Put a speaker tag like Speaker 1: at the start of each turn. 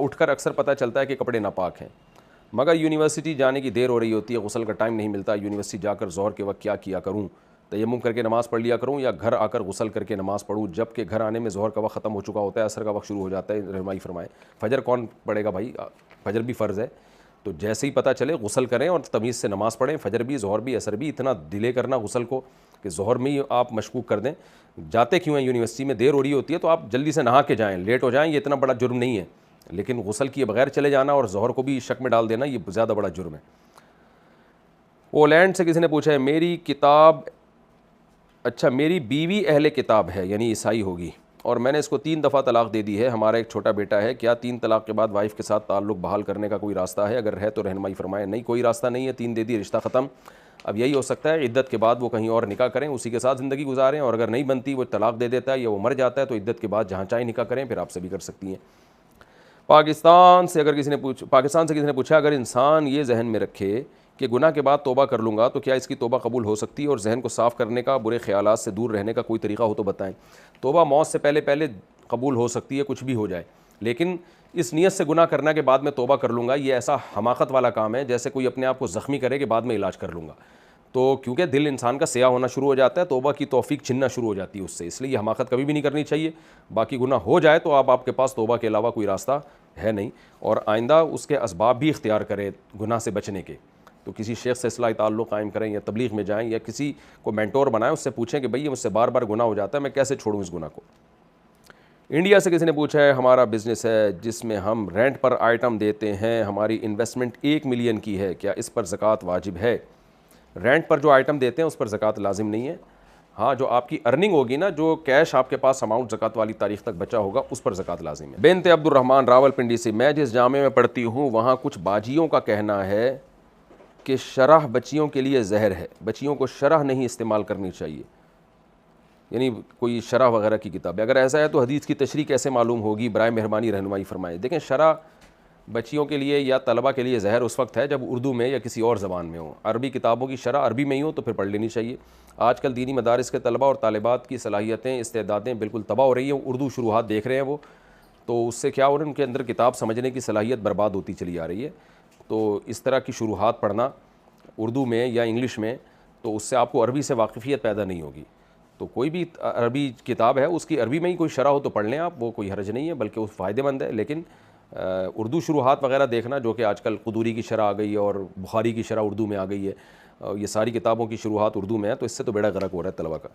Speaker 1: اٹھ کر اکثر پتہ چلتا ہے کہ کپڑے ناپاک ہیں، مگر یونیورسٹی جانے کی دیر ہو رہی ہوتی ہے، غسل کا ٹائم نہیں ملتا، یونیورسٹی جا کر ظہر کے وقت کیا کیا کروں؟ تیمم کر کے نماز پڑھ لیا کروں یا گھر آ کر غسل کر کے نماز پڑھوں، جب کہ گھر آنے میں ظہر کا وقت ختم ہو چکا ہوتا ہے، عصر کا وقت شروع ہو جاتا ہے؟ رہنمائی فرمائیں۔ فجر کون پڑھے گا بھائی؟ فجر بھی فرض ہے، تو جیسے ہی پتہ چلے غسل کریں اور تمیز سے نماز پڑھیں، فجر بھی، ظہر بھی، عصر بھی۔ اتنا ڈیلے کرنا غسل کو کہ ظہر میں ہی آپ مشکوک کر دیں، جاتے کیوں ہیں یونیورسٹی میں، دیر ہو رہی ہوتی ہے تو آپ جلدی سے نہا کے جائیں، لیٹ ہو جائیں، یہ اتنا بڑا جرم نہیں ہے، لیکن غسل کیے بغیر چلے جانا اور ظہر کو بھی شک میں ڈال دینا یہ زیادہ بڑا جرم ہے۔ پولینڈ سے کسی نے پوچھا ہے میری بیوی اہل کتاب ہے، یعنی عیسائی ہوگی، اور میں نے اس کو 3 دفعہ طلاق دے دی ہے، ہمارا ایک چھوٹا بیٹا ہے، کیا 3 طلاق کے بعد وائف کے ساتھ تعلق بحال کرنے کا کوئی راستہ ہے؟ اگر ہے تو رہنمائی فرمائیں۔ نہیں، کوئی راستہ نہیں ہے، 3 دے دی، رشتہ ختم۔ اب یہی ہو سکتا ہے عدت کے بعد وہ کہیں اور نکاح کریں، اسی کے ساتھ زندگی گزاریں، اور اگر نہیں بنتی، وہ طلاق دے دیتا ہے یا وہ مر جاتا ہے، تو عدت کے بعد جہاں چاہیں نکاح کریں، پھر آپ سے بھی کر سکتی ہیں۔ پاکستان سے کسی نے پوچھا اگر انسان یہ ذہن میں رکھے کہ گناہ کے بعد توبہ کر لوں گا تو کیا اس کی توبہ قبول ہو سکتی ہے؟ اور ذہن کو صاف کرنے کا، برے خیالات سے دور رہنے کا کوئی طریقہ ہو تو بتائیں۔ توبہ موت سے پہلے قبول ہو سکتی ہے، کچھ بھی ہو جائے، لیکن اس نیت سے گناہ کرنا کہ بعد میں توبہ کر لوں گا، یہ ایسا حماقت والا کام ہے جیسے کوئی اپنے آپ کو زخمی کرے کہ بعد میں علاج کر لوں گا۔ تو کیونکہ دل انسان کا سیاہ ہونا شروع ہو جاتا ہے، توبہ کی توفیق چھننا شروع ہو جاتی ہے اس سے، اس لیے یہ حماقت کبھی بھی نہیں کرنی چاہیے۔ باقی گناہ ہو جائے تو آپ کے پاس توبہ کے علاوہ کوئی راستہ ہے نہیں، اور آئندہ اس کے اسباب بھی اختیار کریں گناہ سے بچنے کے۔ تو کسی شیخ سے اصلاحی تعلق قائم کریں یا تبلیغ میں جائیں یا کسی کو مینٹور بنائیں، اس سے پوچھیں کہ بھئی یہ مجھ سے بار بار گناہ ہو جاتا ہے، میں کیسے چھوڑوں اس گناہ کو۔ انڈیا سے کسی نے پوچھا ہے ہمارا بزنس ہے جس میں ہم رینٹ پر آئٹم دیتے ہیں، ہماری انویسٹمنٹ 1 ملین کی ہے، کیا اس پر زکوٰۃ واجب ہے؟ رینٹ پر جو آئٹم دیتے ہیں اس پر زکوٰۃ لازم نہیں ہے، ہاں جو آپ کی ارننگ ہوگی نا، جو کیش آپ کے پاس اماؤنٹ زکوٰۃ والی تاریخ تک بچا ہوگا، اس پر زکوٰۃ لازم ہے۔ بنت عبد الرحمن راول پنڈی سے، میں جس جامعے میں پڑھتی ہوں وہاں کچھ باجیوں کا کہنا ہے کہ شرح بچیوں کے لیے زہر ہے، بچیوں کو شرح نہیں استعمال کرنی چاہیے، یعنی کوئی شرح وغیرہ کی کتاب ہے۔ اگر ایسا ہے تو حدیث کی تشریح کیسے معلوم ہوگی؟ برائے مہربانی رہنمائی فرمائیں۔ دیکھیں، شرح بچیوں کے لیے یا طلبہ کے لیے زہر اس وقت ہے جب اردو میں یا کسی اور زبان میں ہو، عربی کتابوں کی شرح عربی میں ہی ہو تو پھر پڑھ لینی چاہیے۔ آج کل دینی مدارس کے طلبہ اور طالبات کی صلاحیتیں، استعدادیں بالکل تباہ ہو رہی ہیں، اردو شروحات دیکھ رہے ہیں وہ، تو اس سے کیا ہو رہا ہے، ان کے اندر کتاب سمجھنے کی صلاحیت برباد ہوتی چلی آ رہی ہے۔ تو اس طرح کی شروحات پڑھنا اردو میں یا انگلش میں، تو اس سے آپ کو عربی سے واقفیت پیدا نہیں ہوگی۔ تو کوئی بھی عربی کتاب ہے اس کی عربی میں ہی کوئی شرح ہو تو پڑھ لیں آپ، وہ کوئی حرج نہیں ہے، بلکہ وہ فائدہ مند ہے۔ لیکن اردو شروحات وغیرہ دیکھنا، جو کہ آج کل قدوری کی شرح آ گئی ہے اور بخاری کی شرح اردو میں آ گئی ہے، یہ ساری کتابوں کی شروحات اردو میں ہے، تو اس سے تو بیڑا غرق ہو رہا ہے طلبہ کا۔